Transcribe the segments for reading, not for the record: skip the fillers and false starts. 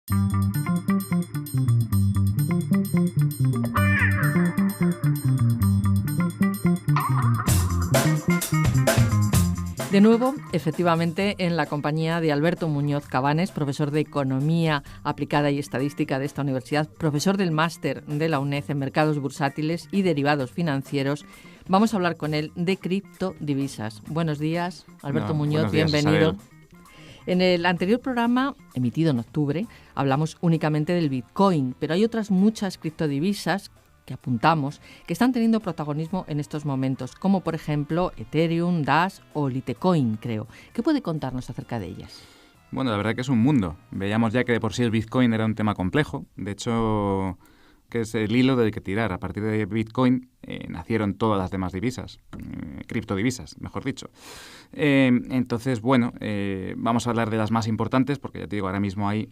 De nuevo, efectivamente, en la compañía de Alberto Muñoz Cabanes, profesor de Economía Aplicada y Estadística de esta universidad, profesor del máster de la UNED en Mercados Bursátiles y Derivados Financieros. Vamos a hablar con él de criptodivisas. Buenos días, Alberto Muñoz, bienvenido. Isabel. En el anterior programa, emitido en octubre, hablamos únicamente del Bitcoin, pero hay otras muchas criptodivisas que apuntamos, que están teniendo protagonismo en estos momentos, como por ejemplo Ethereum, Dash o Litecoin, creo. ¿Qué puede contarnos acerca de ellas? Bueno, la verdad que es un mundo. Veíamos ya que de por sí el Bitcoin era un tema complejo. De hecho, que es el hilo del que tirar. A partir de Bitcoin nacieron todas las demás divisas, criptodivisas, mejor dicho. Entonces, bueno, vamos a hablar de las más importantes, porque ya te digo, ahora mismo hay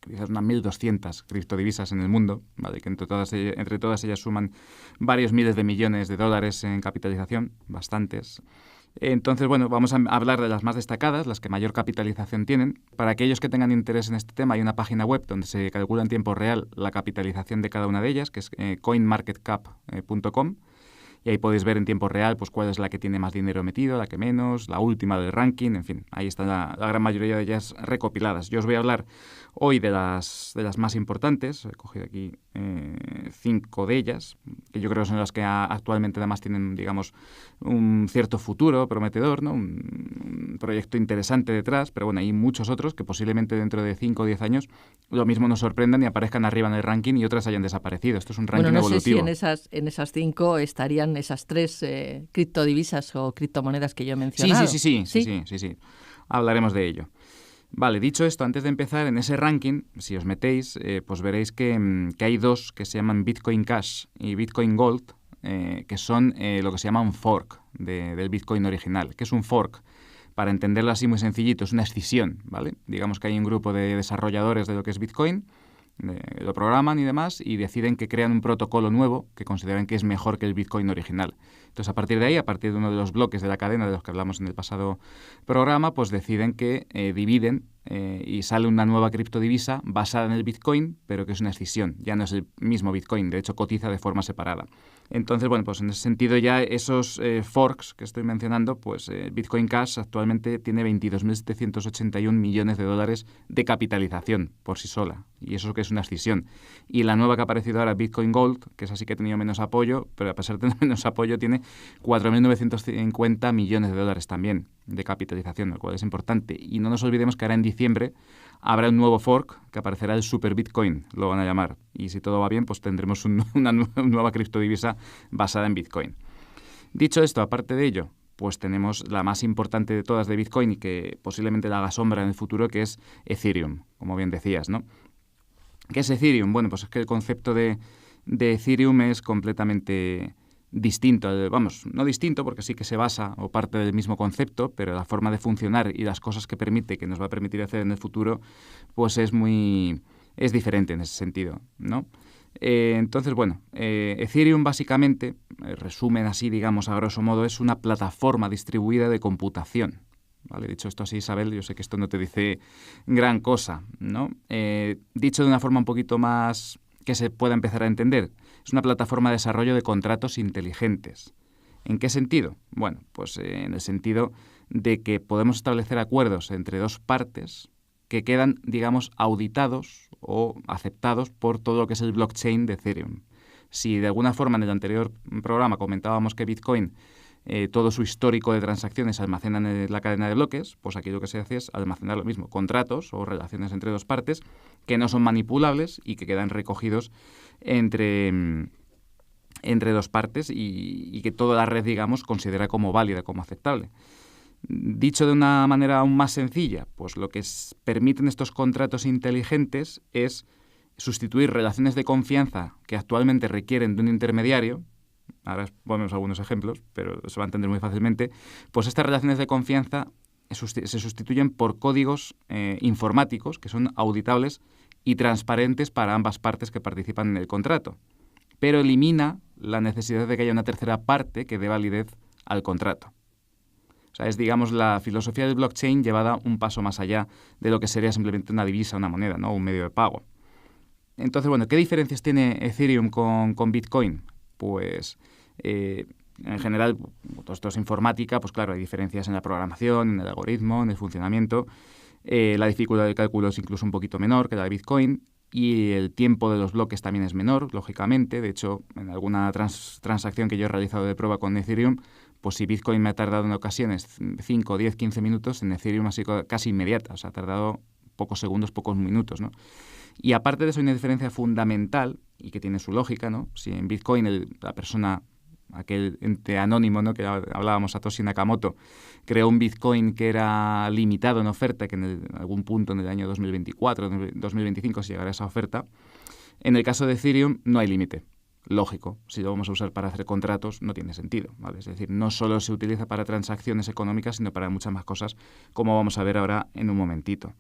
quizás unas 1.200 criptodivisas en el mundo, ¿vale? Que entre todas ellas suman varios miles de millones de dólares en capitalización, bastantes. Entonces, bueno, vamos a hablar de las más destacadas, las que mayor capitalización tienen. Para aquellos que tengan interés en este tema, hay una página web donde se calcula en tiempo real la capitalización de cada una de ellas, que es coinmarketcap.com. Y ahí podéis ver en tiempo real pues cuál es la que tiene más dinero metido, la que menos, la última del ranking, en fin, ahí está la gran mayoría de ellas recopiladas. Yo os voy a hablar hoy de las más importantes. He cogido aquí 5 de ellas, que yo creo que son las que actualmente además tienen, digamos, un cierto futuro prometedor, ¿no? Un proyecto interesante detrás, pero bueno, hay muchos otros que posiblemente dentro de 5 o 10 años lo mismo nos sorprendan y aparezcan arriba en el ranking y otras hayan desaparecido. Esto es un ranking evolutivo. Bueno, no sé si en esas 5 estarían esas 3 criptodivisas o criptomonedas que yo he mencionado. Sí. Hablaremos de ello. Vale, dicho esto, antes de empezar, en ese ranking, si os metéis, pues veréis que hay 2 que se llaman Bitcoin Cash y Bitcoin Gold, que son lo que se llama un fork del Bitcoin original. ¿Qué es un fork? Para entenderlo así muy sencillito, es una escisión, ¿vale? Digamos que hay un grupo de desarrolladores de lo que es Bitcoin, lo programan y demás, y deciden que crean un protocolo nuevo que consideran que es mejor que el Bitcoin original. Entonces, a partir de ahí, a partir de uno de los bloques de la cadena de los que hablamos en el pasado programa, pues deciden que dividen y sale una nueva criptodivisa basada en el Bitcoin, pero que es una escisión. Ya no es el mismo Bitcoin, de hecho cotiza de forma separada. Entonces, bueno, pues en ese sentido ya esos forks que estoy mencionando, pues Bitcoin Cash actualmente tiene 22.781 millones de dólares de capitalización por sí sola. Y eso que es una escisión. Y la nueva que ha aparecido ahora, Bitcoin Gold, que es así que ha tenido menos apoyo, pero a pesar de tener menos apoyo tiene 4.950 millones de dólares también de capitalización, lo cual es importante. Y no nos olvidemos que ahora en diciembre habrá un nuevo fork que aparecerá el Super Bitcoin, lo van a llamar. Y si todo va bien, pues tendremos una nueva criptodivisa basada en Bitcoin. Dicho esto, aparte de ello, pues tenemos la más importante de todas de Bitcoin y que posiblemente la haga sombra en el futuro, que es Ethereum, como bien decías, ¿no? ¿Qué es Ethereum? Bueno, pues es que el concepto de Ethereum es completamente distinto, no distinto porque sí que se basa o parte del mismo concepto, pero la forma de funcionar y las cosas que nos va a permitir hacer en el futuro, pues es diferente en ese sentido, ¿no? Entonces, bueno, Ethereum básicamente, resumen así, digamos, a grosso modo, es una plataforma distribuida de computación. Vale, dicho esto así, Isabel, yo sé que esto no te dice gran cosa, ¿no? Dicho de una forma un poquito más que se pueda empezar a entender, es una plataforma de desarrollo de contratos inteligentes. ¿En qué sentido? Bueno, pues en el sentido de que podemos establecer acuerdos entre 2 partes que quedan, digamos, auditados o aceptados por todo lo que es el blockchain de Ethereum. Si de alguna forma en el anterior programa comentábamos que Bitcoin todo su histórico de transacciones se almacenan en la cadena de bloques, pues aquí lo que se hace es almacenar lo mismo, contratos o relaciones entre 2 partes que no son manipulables y que quedan recogidos entre 2 partes y que toda la red, digamos, considera como válida, como aceptable. Dicho de una manera aún más sencilla, pues lo que permiten estos contratos inteligentes es sustituir relaciones de confianza que actualmente requieren de un intermediario. Ahora ponemos algunos ejemplos, pero se va a entender muy fácilmente. Pues estas relaciones de confianza se sustituyen por códigos informáticos que son auditables y transparentes para ambas partes que participan en el contrato, pero elimina la necesidad de que haya una tercera parte que dé validez al contrato. O sea, es, digamos, la filosofía del blockchain llevada un paso más allá de lo que sería simplemente una divisa, una moneda, ¿no? Un medio de pago. Entonces, bueno, ¿qué diferencias tiene Ethereum con Bitcoin? Pues, en general, todo esto es informática, pues claro, hay diferencias en la programación, en el algoritmo, en el funcionamiento. La dificultad de cálculo es incluso un poquito menor que la de Bitcoin y el tiempo de los bloques también es menor, lógicamente. De hecho, en alguna transacción que yo he realizado de prueba con Ethereum, pues si Bitcoin me ha tardado en ocasiones 5, 10, 15 minutos, en Ethereum ha sido casi inmediata. O sea, ha tardado pocos segundos, pocos minutos, ¿no? Y aparte de eso hay una diferencia fundamental y que tiene su lógica, ¿no? Si en Bitcoin la persona, aquel ente anónimo, ¿no?, que hablábamos, Satoshi Nakamoto, creó un Bitcoin que era limitado en oferta, que en algún punto en el año 2024, 2025 se llegará a esa oferta. En el caso de Ethereum no hay límite. Lógico, si lo vamos a usar para hacer contratos no tiene sentido, ¿vale? Es decir, no solo se utiliza para transacciones económicas, sino para muchas más cosas, como vamos a ver ahora en un momentito.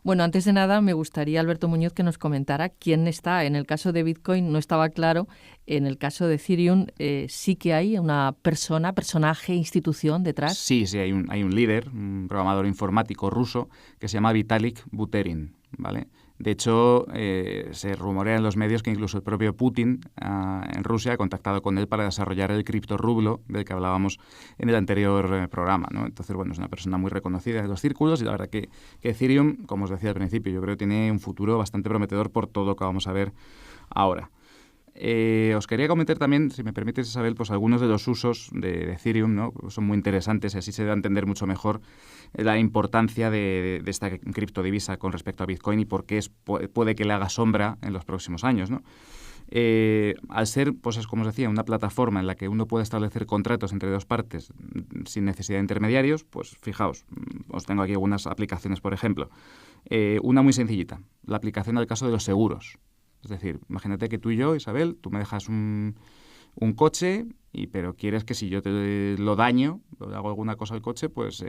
Bueno, antes de nada me gustaría, Alberto Muñoz, que nos comentara quién está. En el caso de Bitcoin no estaba claro, en el caso de Ethereum sí que hay una personaje, institución detrás. Sí, hay un líder, un programador informático ruso que se llama Vitalik Buterin, ¿vale? De hecho, se rumorea en los medios que incluso el propio Putin en Rusia ha contactado con él para desarrollar el criptorrublo del que hablábamos en el anterior programa, ¿no? Entonces, bueno, es una persona muy reconocida en los círculos y la verdad que Ethereum, como os decía al principio, yo creo que tiene un futuro bastante prometedor por todo lo que vamos a ver ahora. Os quería comentar también, si me permites, Isabel, pues algunos de los usos de Ethereum, ¿no? Son muy interesantes y así se da a entender mucho mejor la importancia de esta criptodivisa con respecto a Bitcoin y por qué puede que le haga sombra en los próximos años, ¿no? Al ser, pues es como os decía, una plataforma en la que uno puede establecer contratos entre dos partes sin necesidad de intermediarios, pues fijaos, os tengo aquí algunas aplicaciones, por ejemplo. Una muy sencillita, la aplicación al caso de los seguros. Es decir, imagínate que tú y yo, Isabel, tú me dejas un coche, pero quieres que si yo te lo daño, o hago alguna cosa al coche, pues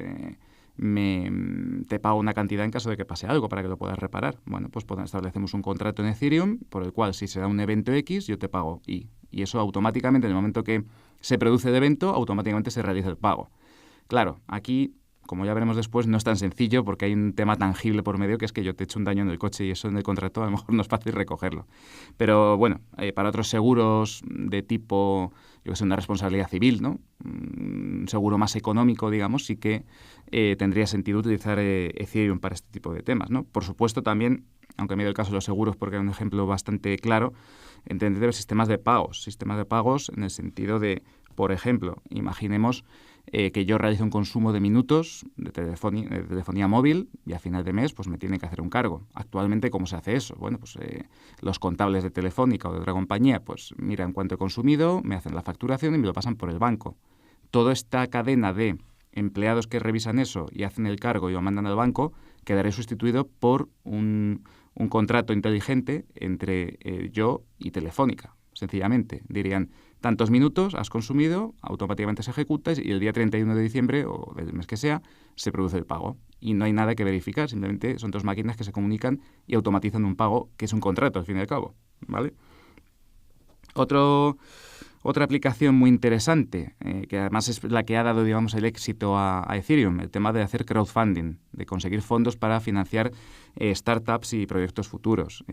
te pago una cantidad en caso de que pase algo para que lo puedas reparar. Bueno, pues establecemos un contrato en Ethereum por el cual si se da un evento X, yo te pago Y. Y eso automáticamente, en el momento que se produce el evento, automáticamente se realiza el pago. Claro, aquí, como ya veremos después, no es tan sencillo porque hay un tema tangible por medio que es que yo te echo un daño en el coche y eso en el contrato a lo mejor no es fácil recogerlo. Pero bueno, para otros seguros de tipo, yo que sé, una responsabilidad civil, ¿no? Un seguro más económico, digamos, sí que tendría sentido utilizar Ethereum para este tipo de temas, ¿no? Por supuesto también, aunque me dio el caso de los seguros porque es un ejemplo bastante claro, entender sistemas de pagos en el sentido de, por ejemplo, imaginemos que yo realizo un consumo de minutos de telefonía móvil y a final de mes pues me tiene que hacer un cargo. Actualmente, ¿cómo se hace eso? Bueno, pues los contables de Telefónica o de otra compañía pues miran cuánto he consumido, me hacen la facturación y me lo pasan por el banco. Toda esta cadena de empleados que revisan eso y hacen el cargo y lo mandan al banco quedará sustituido por un contrato inteligente entre yo y Telefónica. Sencillamente dirían, tantos minutos has consumido, automáticamente se ejecuta y el día 31 de diciembre o del mes que sea, se produce el pago. Y no hay nada que verificar, simplemente son dos máquinas que se comunican y automatizan un pago que es un contrato, al fin y al cabo, ¿vale? Otra aplicación muy interesante, que además es la que ha dado, digamos, el éxito a Ethereum, el tema de hacer crowdfunding, de conseguir fondos para financiar startups y proyectos futuros.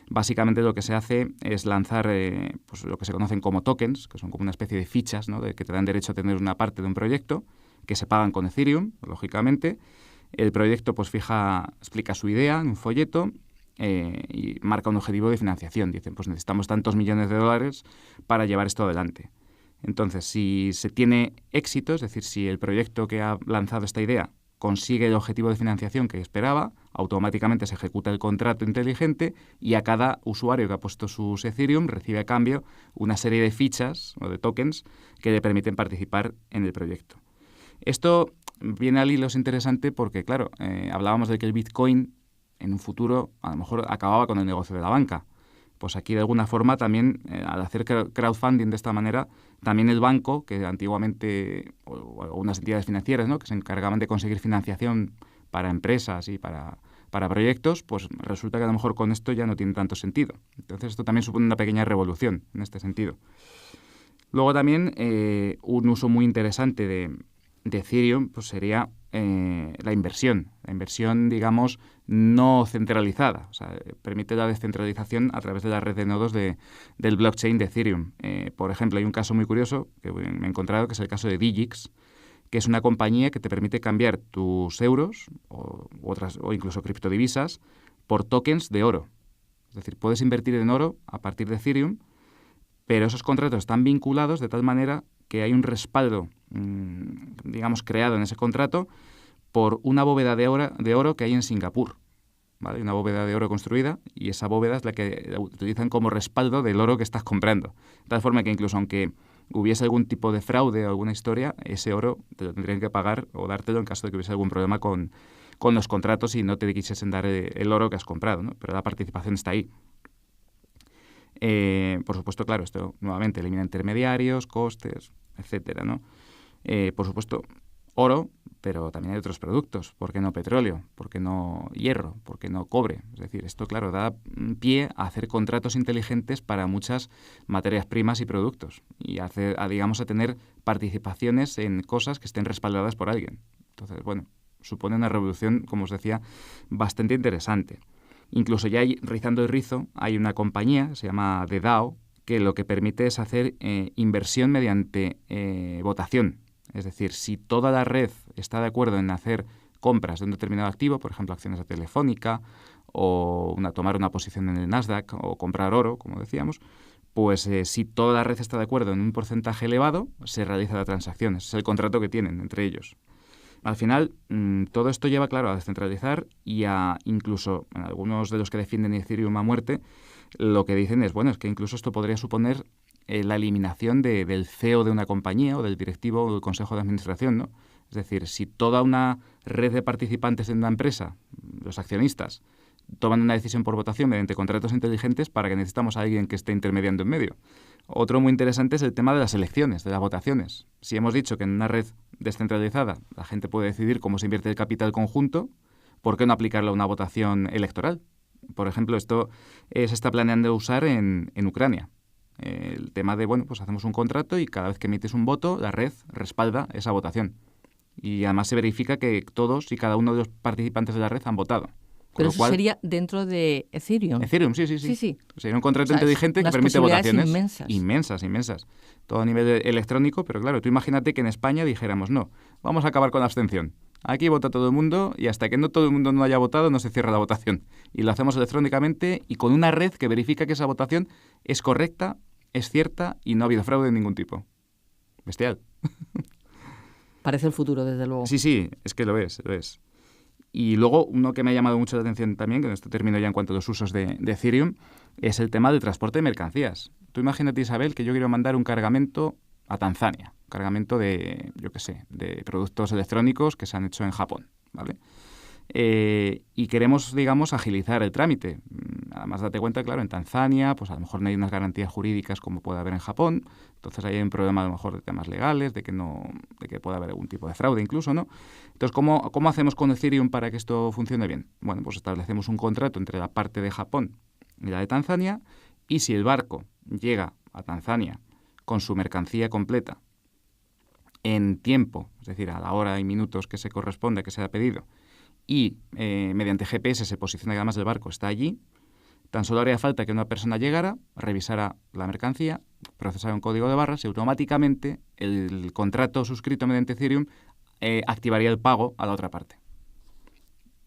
Básicamente lo que se hace es lanzar pues lo que se conocen como tokens, que son como una especie de fichas, ¿no?, que te dan derecho a tener una parte de un proyecto, que se pagan con Ethereum, lógicamente. El proyecto pues explica su idea en un folleto, y marca un objetivo de financiación. Dicen, pues necesitamos tantos millones de dólares para llevar esto adelante. Entonces, si se tiene éxito, es decir, si el proyecto que ha lanzado esta idea consigue el objetivo de financiación que esperaba, automáticamente se ejecuta el contrato inteligente y a cada usuario que ha puesto sus Ethereum recibe a cambio una serie de fichas o de tokens que le permiten participar en el proyecto. Esto viene al hilo, es interesante porque, claro, hablábamos de que el Bitcoin en un futuro a lo mejor acababa con el negocio de la banca. Pues aquí de alguna forma también, al hacer crowdfunding de esta manera, también el banco, que antiguamente, o algunas entidades financieras, ¿no?, que se encargaban de conseguir financiación para empresas y para proyectos, pues resulta que a lo mejor con esto ya no tiene tanto sentido. Entonces esto también supone una pequeña revolución en este sentido. Luego también un uso muy interesante de de Ethereum pues sería la inversión, digamos, no centralizada. O sea, permite la descentralización a través de la red de nodos del blockchain de Ethereum. Por ejemplo, hay un caso muy curioso que me he encontrado, que es el caso de Digix, que es una compañía que te permite cambiar tus euros o incluso criptodivisas por tokens de oro. Es decir, puedes invertir en oro a partir de Ethereum, pero esos contratos están vinculados de tal manera que hay un respaldo, digamos, creado en ese contrato por una bóveda de oro que hay en Singapur. ¿Vale? Una bóveda de oro construida, y esa bóveda es la que utilizan como respaldo del oro que estás comprando. De tal forma que incluso aunque hubiese algún tipo de fraude o alguna historia, ese oro te lo tendrían que pagar o dártelo en caso de que hubiese algún problema con los contratos y no te quisiesen dar el oro que has comprado, ¿no? Pero la participación está ahí. Por supuesto, claro, esto nuevamente elimina intermediarios, costes, etcétera, ¿no? Por supuesto, oro, pero también hay otros productos. ¿Por qué no petróleo? ¿Por qué no hierro? ¿Por qué no cobre? Es decir, esto, claro, da pie a hacer contratos inteligentes para muchas materias primas y productos y digamos, a tener participaciones en cosas que estén respaldadas por alguien. Entonces, bueno, supone una revolución, como os decía, bastante interesante. Incluso ya rizando el rizo, hay una compañía, se llama The DAO, que lo que permite es hacer inversión mediante votación. Es decir, si toda la red está de acuerdo en hacer compras de un determinado activo, por ejemplo, acciones de Telefónica, o tomar una posición en el Nasdaq, o comprar oro, como decíamos, pues si toda la red está de acuerdo en un porcentaje elevado, se realiza la transacción. Ese es el contrato que tienen entre ellos. Al final, todo esto lleva, claro, a descentralizar y a incluso, en algunos de los que defienden Ethereum a muerte, lo que dicen es, bueno, es que incluso esto podría suponer la eliminación del CEO de una compañía o del directivo o del consejo de administración, ¿no? Es decir, si toda una red de participantes en una empresa, los accionistas, toman una decisión por votación mediante contratos inteligentes, ¿para que necesitamos a alguien que esté intermediando en medio? Otro muy interesante es el tema de las elecciones, de las votaciones. Si hemos dicho que en una red descentralizada la gente puede decidir cómo se invierte el capital conjunto, ¿por qué no aplicarlo a una votación electoral? Por ejemplo, esto se está planeando usar en Ucrania. El tema de, bueno, pues hacemos un contrato y cada vez que emites un voto, la red respalda esa votación. Y además se verifica que todos y cada uno de los participantes de la red han votado. Pero eso sería dentro de Ethereum. Ethereum, sí. Sería un contrato inteligente que permite votaciones inmensas. Todo a nivel electrónico, pero claro, tú imagínate que en España dijéramos, no, vamos a acabar con la abstención. Aquí vota todo el mundo y hasta que no todo el mundo no haya votado no se cierra la votación. Y lo hacemos electrónicamente y con una red que verifica que esa votación es correcta, es cierta y no ha habido fraude de ningún tipo. Bestial. Parece el futuro, desde luego. Sí, es que lo es. Y luego, uno que me ha llamado mucho la atención también, que esto termino ya en cuanto a los usos de Ethereum, es el tema del transporte de mercancías. Tú imagínate, Isabel, que yo quiero mandar un cargamento a Tanzania, un cargamento de productos electrónicos que se han hecho en Japón, ¿vale? Y queremos, digamos, agilizar el trámite. Además, date cuenta, claro, en Tanzania, pues a lo mejor no hay unas garantías jurídicas como puede haber en Japón, entonces ahí hay un problema a lo mejor de temas legales, de que pueda haber algún tipo de fraude incluso, ¿no? Entonces, ¿cómo hacemos con Ethereum para que esto funcione bien? Bueno, pues establecemos un contrato entre la parte de Japón y la de Tanzania, y si el barco llega a Tanzania con su mercancía completa en tiempo, es decir, a la hora y minutos que se corresponde, que se ha pedido, y mediante GPS se posiciona que además el barco está allí, tan solo haría falta que una persona llegara, revisara la mercancía, procesara un código de barras y automáticamente el contrato suscrito mediante Ethereum activaría el pago a la otra parte.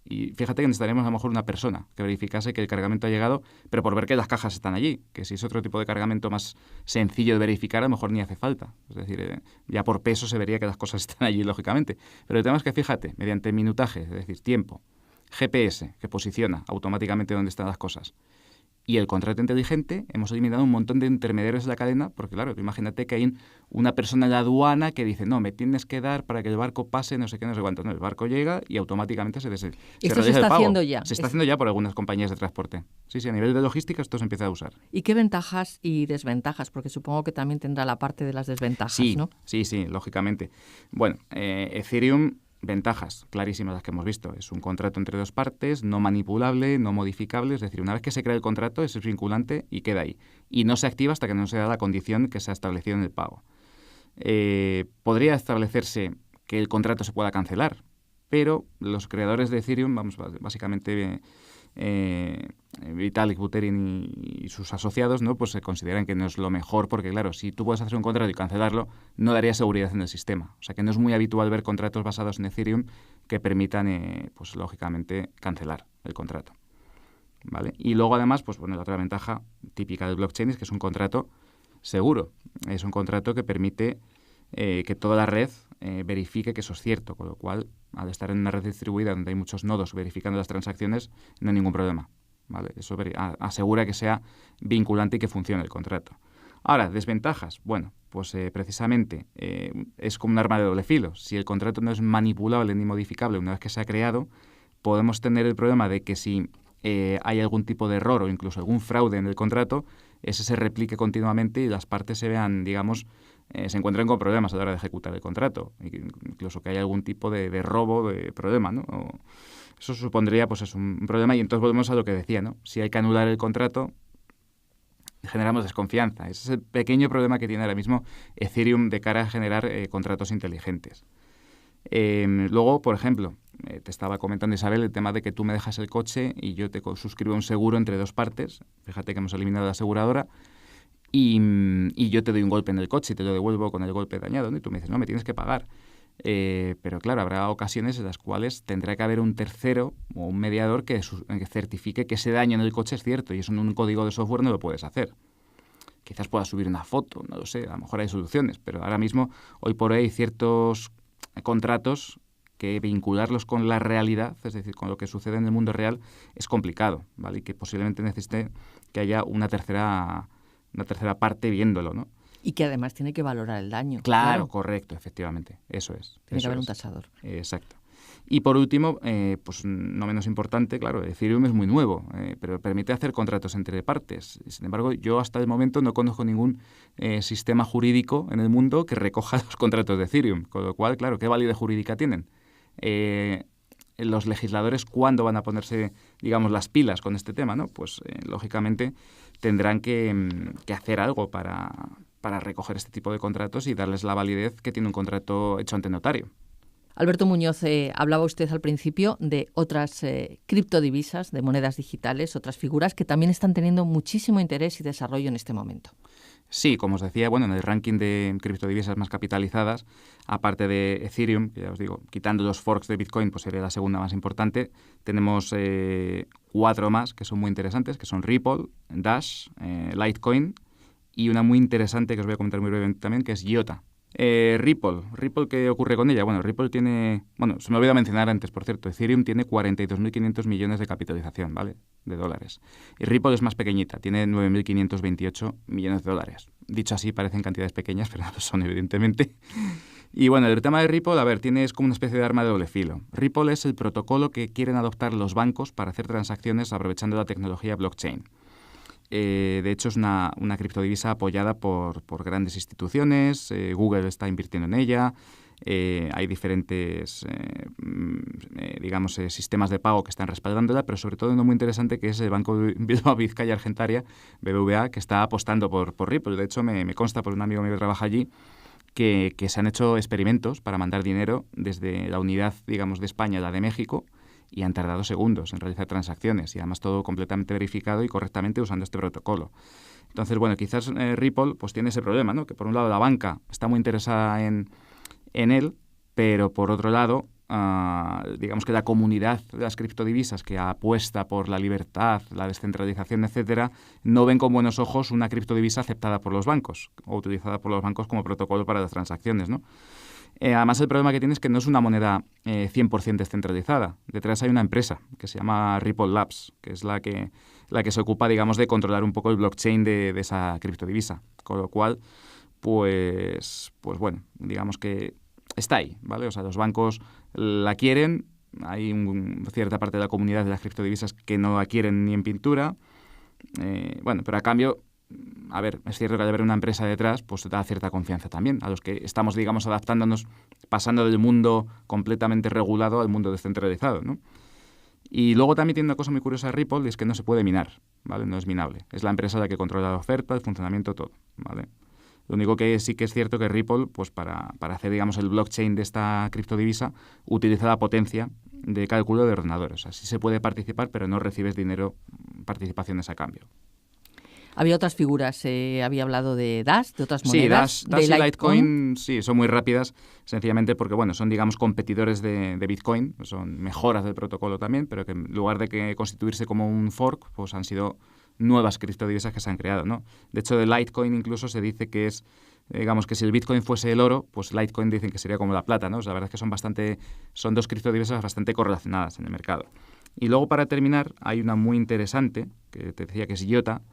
Y fíjate que necesitaríamos a lo mejor una persona que verificase que el cargamento ha llegado, pero por ver que las cajas están allí, que si es otro tipo de cargamento más sencillo de verificar, a lo mejor ni hace falta. Es decir, ya por peso se vería que las cosas están allí, lógicamente. Pero el tema es que, fíjate, mediante minutaje, es decir, tiempo, GPS, que posiciona automáticamente dónde están las cosas, y el contrato inteligente, hemos eliminado un montón de intermediarios de la cadena, porque claro, tú imagínate que hay una persona en la aduana que dice, no, me tienes que dar para que el barco pase no sé qué, no sé cuánto. No, el barco llega y automáticamente se realiza el pago. Esto se está haciendo ya. Se está haciendo ya por algunas compañías de transporte. Sí, a nivel de logística esto se empieza a usar. ¿Y qué ventajas y desventajas? Porque supongo que también tendrá la parte de las desventajas, ¿no? Sí, lógicamente. Bueno, Ethereum... Ventajas clarísimas las que hemos visto. Es un contrato entre dos partes, no manipulable, no modificable. Es decir, una vez que se crea el contrato, es vinculante y queda ahí. Y no se activa hasta que no se da la condición que se ha establecido en el pago. Podría establecerse que el contrato se pueda cancelar. Pero los creadores de Ethereum, básicamente Vitalik Buterin y sus asociados, ¿no? Pues se consideran que no es lo mejor porque, claro, si tú puedes hacer un contrato y cancelarlo, no daría seguridad en el sistema. O sea que no es muy habitual ver contratos basados en Ethereum que permitan, pues lógicamente, cancelar el contrato. ¿Vale? Y luego, además, pues bueno, la otra ventaja típica del blockchain es que es un contrato seguro. Es un contrato que permite que toda la red verifique que eso es cierto, con lo cual, al estar en una red distribuida donde hay muchos nodos verificando las transacciones, no hay ningún problema, ¿vale? Eso asegura que sea vinculante y que funcione el contrato. Ahora, desventajas. Bueno, pues precisamente es como un arma de doble filo. Si el contrato no es manipulable ni modificable una vez que se ha creado, podemos tener el problema de que si hay algún tipo de error o incluso algún fraude en el contrato, ese se replique continuamente y las partes se vean, digamos, se encuentren con problemas a la hora de ejecutar el contrato, incluso que haya algún tipo de robo, de problema, ¿no? Eso supondría, pues, es un problema y entonces volvemos a lo que decía, ¿no? Si hay que anular el contrato, generamos desconfianza. Ese es el pequeño problema que tiene ahora mismo Ethereum de cara a generar contratos inteligentes. Luego, por ejemplo, te estaba comentando, Isabel, el tema de que tú me dejas el coche y yo te suscribo un seguro entre dos partes. Fíjate que hemos eliminado la aseguradora y yo te doy un golpe en el coche y te lo devuelvo con el golpe dañado, ¿no? Y tú me dices, no, me tienes que pagar. Pero claro, habrá ocasiones en las cuales tendrá que haber un tercero o un mediador que certifique que ese daño en el coche es cierto y eso en un código de software no lo puedes hacer. Quizás puedas subir una foto, no lo sé, a lo mejor hay soluciones, pero ahora mismo, hoy por hoy, hay ciertos contratos que vincularlos con la realidad, es decir, con lo que sucede en el mundo real, es complicado, ¿vale? Y que posiblemente necesite que haya una tercera parte viéndolo, ¿no? Y que además tiene que valorar el daño. Claro, correcto, efectivamente, eso es. Tiene que haber un tasador. Exacto. Y por último, pues no menos importante, claro, Ethereum es muy nuevo, pero permite hacer contratos entre partes. Sin embargo, yo hasta el momento no conozco ningún sistema jurídico en el mundo que recoja los contratos de Ethereum, con lo cual, claro, ¿qué validez jurídica tienen? Los legisladores, ¿cuándo van a ponerse, digamos, las pilas con este tema, ¿no? Pues, lógicamente, tendrán que hacer algo para recoger este tipo de contratos y darles la validez que tiene un contrato hecho ante notario. Alberto Muñoz, hablaba usted al principio de otras criptodivisas, de monedas digitales, otras figuras que también están teniendo muchísimo interés y desarrollo en este momento. Sí, como os decía, bueno, en el ranking de criptodivisas más capitalizadas, aparte de Ethereum, que ya os digo, quitando los forks de Bitcoin, pues sería la segunda más importante, tenemos 4 más que son muy interesantes, que son Ripple, Dash, Litecoin y una muy interesante que os voy a comentar muy brevemente también, que es IOTA. Ripple, ¿qué ocurre con ella? Bueno, Ripple tiene... Bueno, se me olvidó mencionar antes, por cierto, Ethereum tiene 42.500 millones de capitalización, ¿vale? De dólares. Y Ripple es más pequeñita, tiene 9.528 millones de dólares. Dicho así, parecen cantidades pequeñas, pero no lo son, evidentemente. Y bueno, el tema de Ripple, a ver, es como una especie de arma de doble filo. Ripple es el protocolo que quieren adoptar los bancos para hacer transacciones aprovechando la tecnología blockchain. De hecho, es una criptodivisa apoyada por grandes instituciones. Google está invirtiendo en ella. Hay diferentes, digamos, sistemas de pago que están respaldándola, pero sobre todo uno muy interesante que es el Banco Bilbao Vizcaya Argentaria, BBVA, que está apostando por Ripple. De hecho, me consta por un amigo mío que trabaja allí que se han hecho experimentos para mandar dinero desde la unidad, digamos, de España a la de México, y han tardado segundos en realizar transacciones y además todo completamente verificado y correctamente usando este protocolo. Entonces, bueno, quizás Ripple pues tiene ese problema, ¿no? Que por un lado la banca está muy interesada en él, pero por otro lado, digamos que la comunidad de las criptodivisas que apuesta por la libertad, la descentralización, etcétera, no ven con buenos ojos una criptodivisa aceptada por los bancos o utilizada por los bancos como protocolo para las transacciones, ¿no? Además, el problema que tiene es que no es una moneda 100% descentralizada. Detrás hay una empresa que se llama Ripple Labs, que es la que se ocupa, digamos, de controlar un poco el blockchain de esa criptodivisa. Con lo cual, pues bueno, digamos que está ahí, ¿vale? O sea, los bancos la quieren, hay cierta parte de la comunidad de las criptodivisas que no la quieren ni en pintura. Bueno, pero a cambio... A ver, es cierto que al haber una empresa detrás, pues da cierta confianza también a los que estamos, digamos, adaptándonos, pasando del mundo completamente regulado al mundo descentralizado, ¿no? Y luego también tiene una cosa muy curiosa de Ripple, y es que no se puede minar, ¿vale? No es minable. Es la empresa la que controla la oferta, el funcionamiento, todo, ¿vale? Lo único que sí que es cierto que Ripple, pues para hacer, digamos, el blockchain de esta criptodivisa, utiliza la potencia de cálculo de ordenadores. Así se puede participar, pero no recibes dinero, participaciones a cambio. Había otras figuras, había hablado de Dash, de otras Sí, monedas. Dash de y Litecoin sí, son muy rápidas, sencillamente porque bueno, son, digamos, competidores de Bitcoin, son mejoras del protocolo también, pero que en lugar de que constituirse como un fork, pues han sido nuevas criptodivisas que se han creado, ¿no? De hecho, de Litecoin incluso se dice que es, digamos, que si el Bitcoin fuese el oro, pues Litecoin dicen que sería como la plata, ¿no? O sea, la verdad es que son dos criptodivisas bastante correlacionadas en el mercado. Y luego, para terminar, hay una muy interesante, que te decía que es IOTA.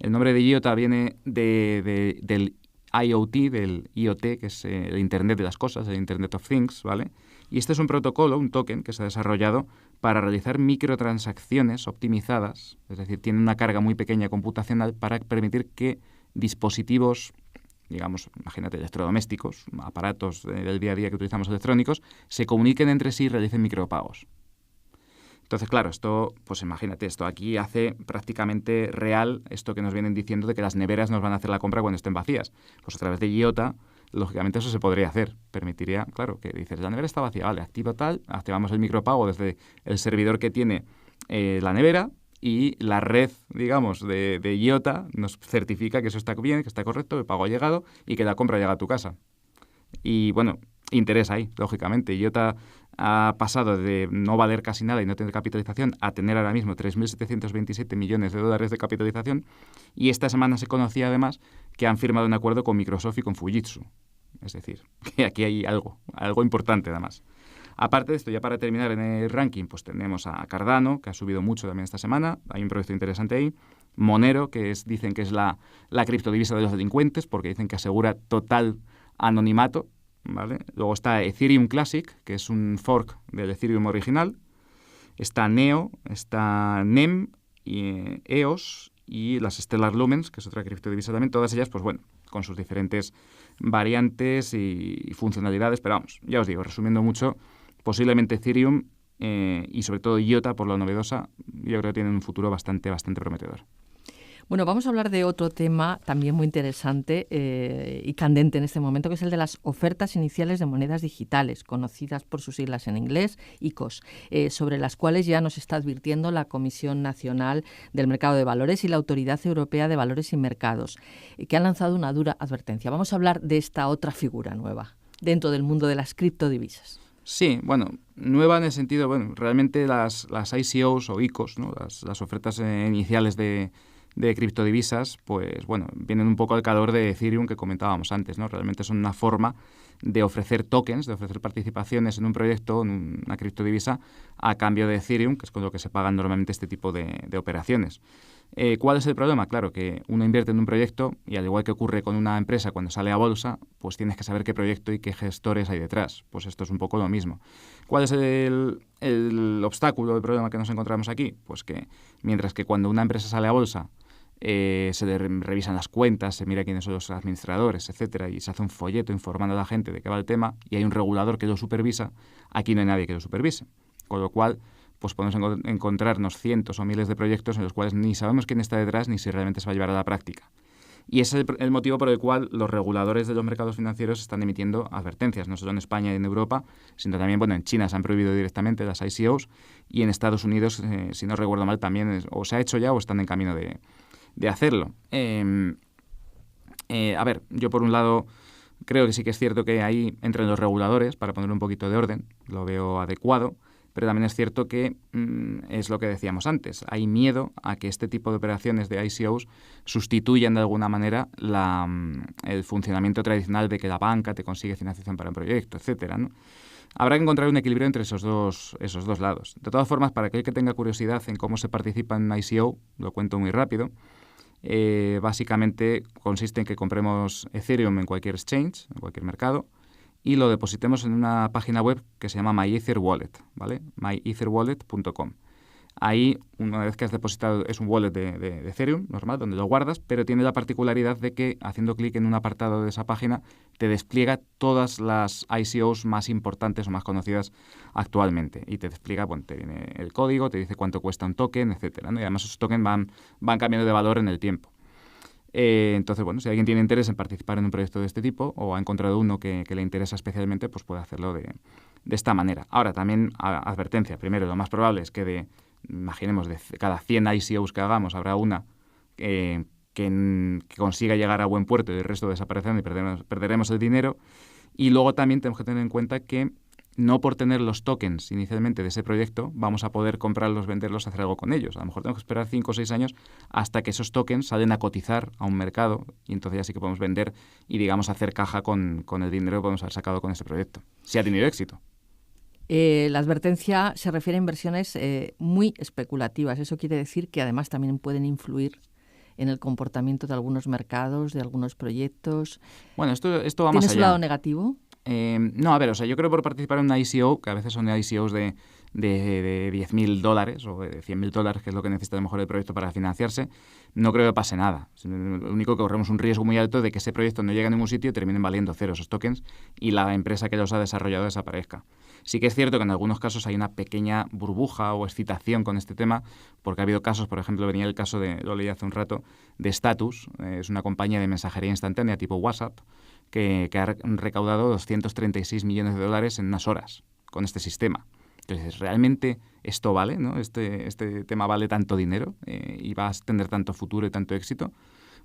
El nombre de IOTA viene del IoT, del IoT, que es el Internet de las cosas, el Internet of Things, ¿vale? Y este es un protocolo, un token, que se ha desarrollado para realizar microtransacciones optimizadas, es decir, tiene una carga muy pequeña computacional para permitir que dispositivos, digamos, imagínate, electrodomésticos, aparatos del día a día que utilizamos electrónicos, se comuniquen entre sí y realicen micropagos. Entonces, claro, esto, pues imagínate, esto aquí hace prácticamente real esto que nos vienen diciendo de que las neveras nos van a hacer la compra cuando estén vacías. Pues a través de IOTA, lógicamente eso se podría hacer. Permitiría, claro, que dices, la nevera está vacía, vale, activo tal, activamos el micropago desde el servidor que tiene la nevera y la red, digamos, de IOTA nos certifica que eso está bien, que está correcto, el pago ha llegado y que la compra llega a tu casa. Y bueno, interés ahí, lógicamente. IOTA ha pasado de no valer casi nada y no tener capitalización a tener ahora mismo 3.727 millones de dólares de capitalización, y esta semana se conocía además que han firmado un acuerdo con Microsoft y con Fujitsu. Es decir, que aquí hay algo importante además. Aparte de esto, ya para terminar en el ranking, pues tenemos a Cardano, que ha subido mucho también esta semana, hay un proyecto interesante ahí. Monero, que dicen que es la criptodivisa de los delincuentes, porque dicen que asegura total anonimato, ¿vale? Luego está Ethereum Classic, que es un fork del Ethereum original. Está Neo, está NEM, y EOS y las Stellar Lumens, que es otra criptodivisa también. Todas ellas, pues bueno, con sus diferentes variantes y funcionalidades. Pero vamos, ya os digo, resumiendo mucho, posiblemente Ethereum y sobre todo IOTA, por lo novedosa, yo creo que tienen un futuro bastante prometedor. Bueno, vamos a hablar de otro tema también muy interesante y candente en este momento, que es el de las ofertas iniciales de monedas digitales, conocidas por sus siglas en inglés, ICOs, sobre las cuales ya nos está advirtiendo la Comisión Nacional del Mercado de Valores y la Autoridad Europea de Valores y Mercados, que han lanzado una dura advertencia. Vamos a hablar de esta otra figura nueva dentro del mundo de las criptodivisas. Sí, bueno, nueva en el sentido, bueno, realmente las ICOs o ICOs, ¿no? Las ofertas iniciales de criptodivisas, pues bueno, vienen un poco al calor de Ethereum que comentábamos antes, ¿no? Realmente son una forma de ofrecer tokens, de ofrecer participaciones en un proyecto, en una criptodivisa, a cambio de Ethereum, que es con lo que se pagan normalmente este tipo de operaciones. ¿Cuál es el problema? Claro, que uno invierte en un proyecto y al igual que ocurre con una empresa cuando sale a bolsa, pues tienes que saber qué proyecto y qué gestores hay detrás. Pues esto es un poco lo mismo. ¿Cuál es el obstáculo, el problema que nos encontramos aquí? Pues que mientras que cuando una empresa sale a bolsa se le revisan las cuentas, se mira quiénes son los administradores, etcétera, y se hace un folleto informando a la gente de qué va el tema y hay un regulador que lo supervisa, aquí no hay nadie que lo supervise. Con lo cual, pues podemos encontrarnos cientos o miles de proyectos en los cuales ni sabemos quién está detrás ni si realmente se va a llevar a la práctica. Y ese es el motivo por el cual los reguladores de los mercados financieros están emitiendo advertencias, no solo en España y en Europa, sino también, bueno, en China se han prohibido directamente las ICOs y en Estados Unidos, si no recuerdo mal, también o se ha hecho ya o están en camino de hacerlo. A ver, yo por un lado creo que sí que es cierto que ahí entran los reguladores para poner un poquito de orden, lo veo adecuado, pero también es cierto que es lo que decíamos antes, hay miedo a que este tipo de operaciones de ICOs sustituyan de alguna manera el funcionamiento tradicional de que la banca te consigue financiación para un proyecto, etcétera, ¿no? Habrá que encontrar un equilibrio entre esos dos lados. De todas formas, para aquel que tenga curiosidad en cómo se participa en un ICO, lo cuento muy rápido. Básicamente consiste en que compremos Ethereum en cualquier exchange, en cualquier mercado, y lo depositemos en una página web que se llama MyEtherWallet, ¿vale? myetherwallet.com. Ahí, una vez que has depositado, es un wallet de Ethereum normal, donde lo guardas, pero tiene la particularidad de que haciendo clic en un apartado de esa página te despliega todas las ICOs más importantes o más conocidas actualmente. Y te explica, bueno, te viene el código, te dice cuánto cuesta un token, etcétera, ¿no? Y además esos tokens van cambiando de valor en el tiempo. Entonces, bueno, si alguien tiene interés en participar en un proyecto de este tipo o ha encontrado uno que le interesa especialmente, pues puede hacerlo de esta manera. Ahora, también advertencia. Primero, lo más probable es que imaginemos, de cada 100 ICOs que hagamos, habrá una que consiga llegar a buen puerto y el resto desaparecerán y perderemos el dinero. Y luego también tenemos que tener en cuenta que no por tener los tokens inicialmente de ese proyecto vamos a poder comprarlos, venderlos, hacer algo con ellos. A lo mejor tenemos que esperar 5 o 6 años hasta que esos tokens salen a cotizar a un mercado y entonces ya sí que podemos vender y, digamos, hacer caja con el dinero que podemos haber sacado con ese proyecto, si ha tenido éxito. La advertencia se refiere a inversiones muy especulativas. Eso quiere decir que además también pueden influir en el comportamiento de algunos mercados, de algunos proyectos. Bueno, esto va más allá. ¿Tienes un lado negativo? No, a ver, o sea, yo creo que por participar en una ICO, que a veces son ICOs de $10.000 o de $100.000, que es lo que necesita a lo mejor el proyecto para financiarse, no creo que pase nada. Lo único que corremos un riesgo muy alto de que ese proyecto no llegue a ningún sitio y terminen valiendo cero esos tokens y la empresa que los ha desarrollado desaparezca. Sí que es cierto que en algunos casos hay una pequeña burbuja o excitación con este tema, porque ha habido casos, por ejemplo, venía el caso lo leí hace un rato, de Status, es una compañía de mensajería instantánea tipo WhatsApp, que ha recaudado $236 millones en unas horas con este sistema. Entonces, ¿realmente esto vale, ¿no? Este tema vale tanto dinero y va a tener tanto futuro y tanto éxito?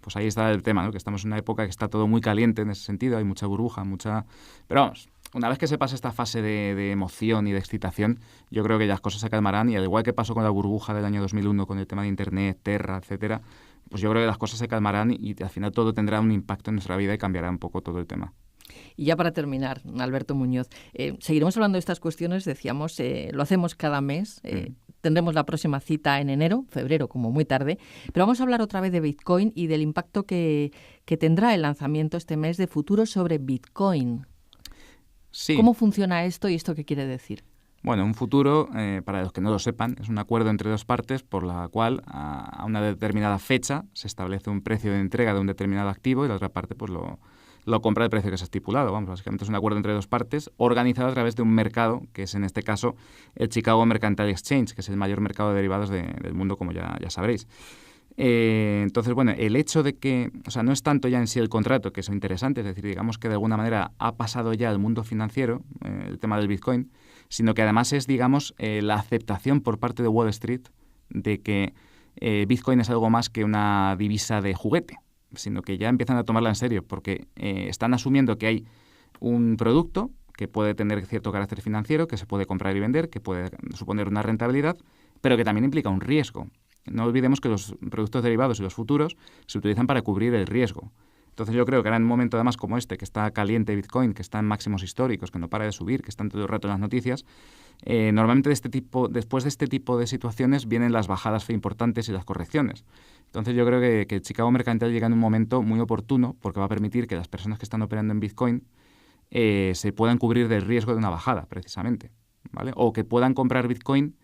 Pues ahí está el tema, ¿no? Que estamos en una época que está todo muy caliente en ese sentido, hay mucha burbuja, Pero vamos, una vez que se pase esta fase de emoción y de excitación, yo creo que las cosas se calmarán y al igual que pasó con la burbuja del año 2001 con el tema de Internet, Terra, etcétera, pues yo creo que las cosas se calmarán y al final todo tendrá un impacto en nuestra vida y cambiará un poco todo el tema. Y ya para terminar, Alberto Muñoz, seguiremos hablando de estas cuestiones, decíamos, lo hacemos cada mes, tendremos la próxima cita en enero, febrero como muy tarde, pero vamos a hablar otra vez de Bitcoin y del impacto que tendrá el lanzamiento este mes de futuros sobre Bitcoin. Sí. ¿Cómo funciona esto y esto qué quiere decir? Bueno, un futuro, para los que no lo sepan, es un acuerdo entre dos partes por la cual a una determinada fecha se establece un precio de entrega de un determinado activo y la otra parte pues lo compra al precio que se ha estipulado. Vamos, básicamente es un acuerdo entre dos partes organizado a través de un mercado, que es en este caso el Chicago Mercantile Exchange, que es el mayor mercado de derivados del mundo, como ya sabréis. Entonces, bueno, el hecho de que, o sea, no es tanto ya en sí el contrato, que es interesante, es decir, digamos que de alguna manera ha pasado ya al mundo financiero, el tema del Bitcoin, sino que además es, digamos, la aceptación por parte de Wall Street de que Bitcoin es algo más que una divisa de juguete, sino que ya empiezan a tomarla en serio, porque están asumiendo que hay un producto que puede tener cierto carácter financiero, que se puede comprar y vender, que puede suponer una rentabilidad, pero que también implica un riesgo. No olvidemos que los productos derivados y los futuros se utilizan para cubrir el riesgo. Entonces yo creo que ahora en un momento además como este, que está caliente Bitcoin, que está en máximos históricos, que no para de subir, que están todo el rato en las noticias, normalmente después de este tipo de situaciones vienen las bajadas importantes y las correcciones. Entonces yo creo que el Chicago Mercantile llega en un momento muy oportuno porque va a permitir que las personas que están operando en Bitcoin se puedan cubrir del riesgo de una bajada, precisamente, ¿vale? O que puedan comprar Bitcoin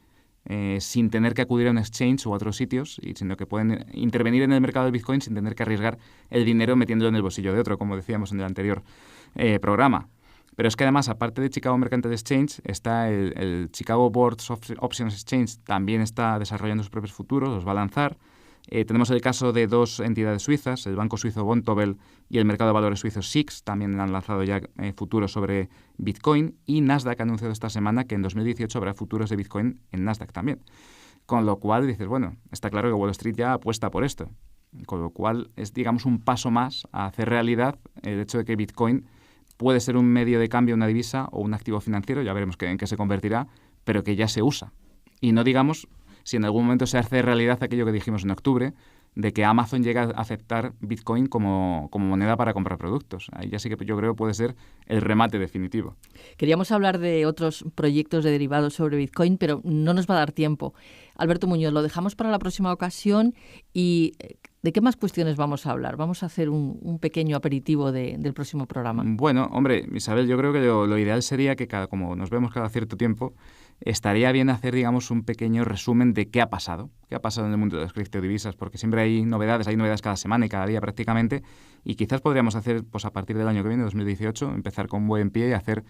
sin tener que acudir a un exchange u otros sitios, sino que pueden intervenir en el mercado del Bitcoin sin tener que arriesgar el dinero metiéndolo en el bolsillo de otro, como decíamos en el anterior programa. Pero es que además, aparte de Chicago Mercantile Exchange, está el Chicago Board Options Exchange, también está desarrollando sus propios futuros, los va a lanzar. Tenemos el caso de dos entidades suizas, el banco suizo Vontobel y el mercado de valores suizo SIX, también han lanzado ya futuros sobre Bitcoin, y Nasdaq ha anunciado esta semana que en 2018 habrá futuros de Bitcoin en Nasdaq también. Con lo cual dices, bueno, está claro que Wall Street ya apuesta por esto. Con lo cual es, digamos, un paso más a hacer realidad el hecho de que Bitcoin puede ser un medio de cambio, una divisa o un activo financiero, ya veremos en qué se convertirá, pero que ya se usa. Y no digamos si en algún momento se hace realidad aquello que dijimos en octubre, de que Amazon llega a aceptar Bitcoin como moneda para comprar productos. Ahí ya sí que yo creo que puede ser el remate definitivo. Queríamos hablar de otros proyectos de derivados sobre Bitcoin, pero no nos va a dar tiempo. Alberto Muñoz, lo dejamos para la próxima ocasión y ¿de qué más cuestiones vamos a hablar? Vamos a hacer un pequeño aperitivo del próximo programa. Bueno, hombre, Isabel, yo creo que lo ideal sería que como nos vemos cada cierto tiempo, estaría bien hacer, digamos, un pequeño resumen de qué ha pasado en el mundo de las criptodivisas, porque siempre hay novedades cada semana y cada día prácticamente, y quizás podríamos hacer, pues a partir del año que viene, 2018, empezar con buen pie y hacer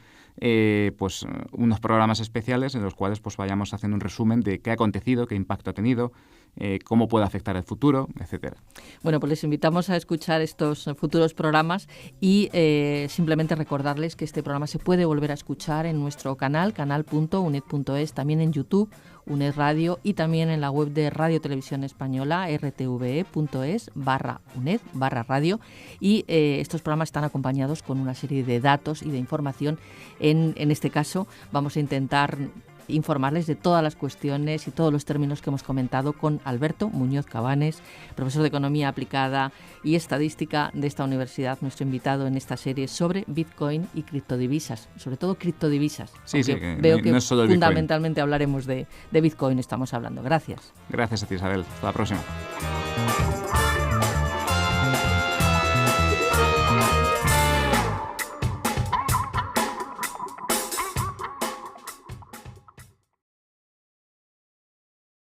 pues unos programas especiales en los cuales pues vayamos haciendo un resumen de qué ha acontecido, qué impacto ha tenido, cómo puede afectar el futuro, etcétera. Bueno, pues les invitamos a escuchar estos futuros programas y simplemente recordarles que este programa se puede volver a escuchar en nuestro canal.uned.es, también en YouTube, UNED Radio, y también en la web de Radio Televisión Española, rtve.es/UNED/radio. Y estos programas están acompañados con una serie de datos y de información. En este caso vamos a intentar informarles de todas las cuestiones y todos los términos que hemos comentado con Alberto Muñoz Cabanes, profesor de Economía Aplicada y Estadística de esta universidad, nuestro invitado en esta serie sobre Bitcoin y criptodivisas, sobre todo criptodivisas. Sí, que veo que no es solo el fundamentalmente hablaremos de Bitcoin, estamos hablando. Gracias. Gracias a ti, Isabel. Hasta la próxima.